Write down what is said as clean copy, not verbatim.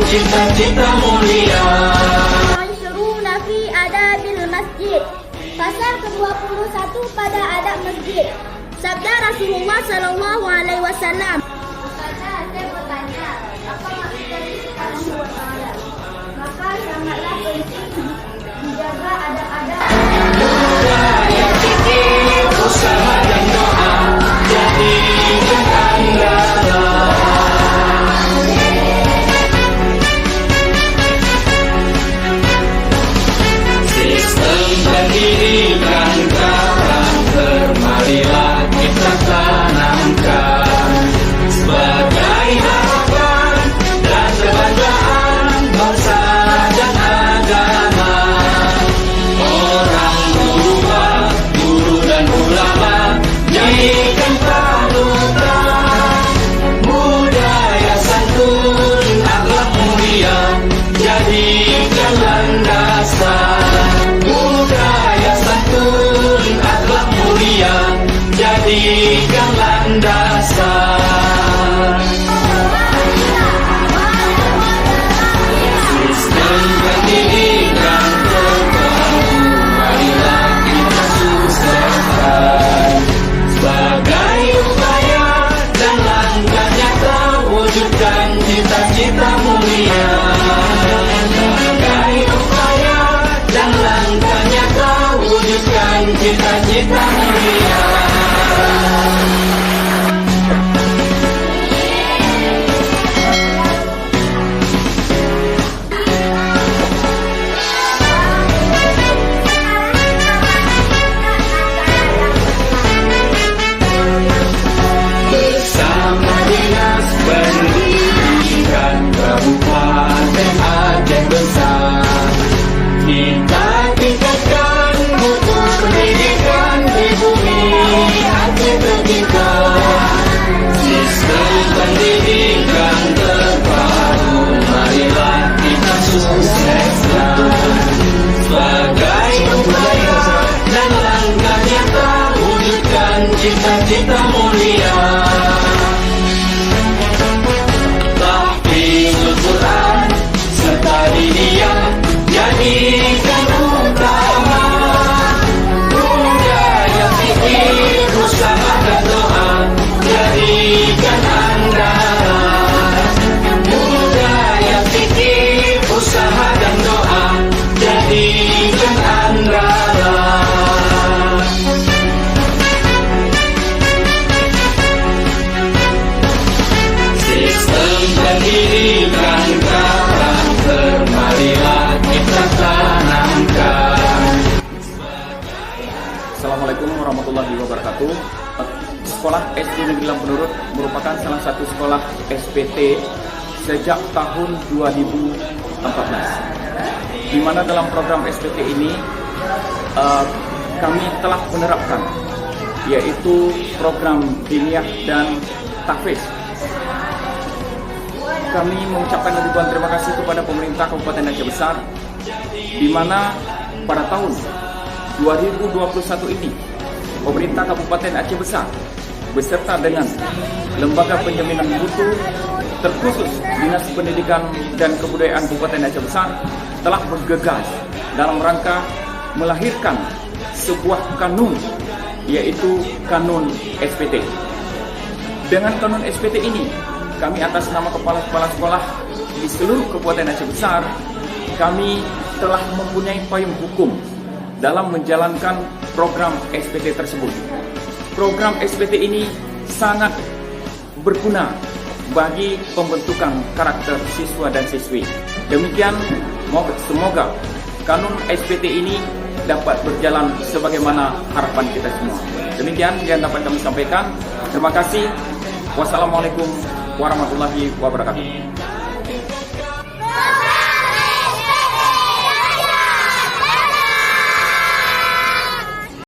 cita-cita mulia. Mansyuruna fi adabil masjid. Pasal ke-21 pada adab masjid. Sabda Rasulullah Sallallahu Alaihi Wasallam. Ustazah, saya bertanya, apa maksud dari sekarang buat saya? Maka sangatlah penting dijaga adab-adab. Budaya fikih, usaha dan doa, jadikan andalan. Sistem pendidikan karakter, marilah kita tanamkan sebagai harapan dan kebanggaan bangsa dan agama. Orang tua, guru dan ulama, jadikan panutan. Budaya santun, akhlak mulia, jadikan landasan. Budaya santun, akhlak mulia, jadikan landasan. Sistem pendidikan terbaru, marilah kita sukseskan sebagai upaya dan langkah nyata wujudkan cita-cita mulia. Sebagai upaya dan langkah nyata wujudkan cita-cita mulia. Bersama Dinas Pendidikan Kabupaten Aceh Besar, kita tingkatkan mutu pendidikan di bumi Aceh tercinta. Sistem pendidikan terbaru, marilah kita sukseskan sebagai upaya dan langkah nyata wujudkan cita-cita mulia. Tahfizul Quran serta didiah jadikan utama. Budaya fikih, usaha dan doa, jadikan andalan. Budaya fikih, usaha dan doa, jadikan andalan. Sistem pendidikan karakter, marilah kita tanamkan. Assalamualaikum warahmatullahi wabarakatuh. Sekolah SD Negeri Lampenurut merupakan salah satu sekolah SPT sejak tahun 2014. Di mana dalam program SPT ini kami telah menerapkan yaitu program diniyah dan tahfiz. Kami mengucapkan ribuan terima kasih kepada pemerintah Kabupaten Aceh Besar, di mana pada tahun 2021 ini pemerintah Kabupaten Aceh Besar beserta dengan Lembaga Penjaminan Mutu terkhusus Dinas Pendidikan dan Kebudayaan Kabupaten Aceh Besar telah bergegas dalam rangka melahirkan sebuah kanun, yaitu kanun SPT. Dengan kanun SPT ini, kami atas nama kepala-kepala sekolah di seluruh Kabupaten Aceh Besar, kami telah mempunyai payung hukum dalam menjalankan program SPT tersebut. Program SPT ini sangat berguna bagi pembentukan karakter siswa dan siswi. Demikian, semoga kanun SPT ini dapat berjalan sebagaimana harapan kita semua. Demikian yang dapat kami sampaikan. Terima kasih. Wassalamualaikum warahmatullahi wabarakatuh.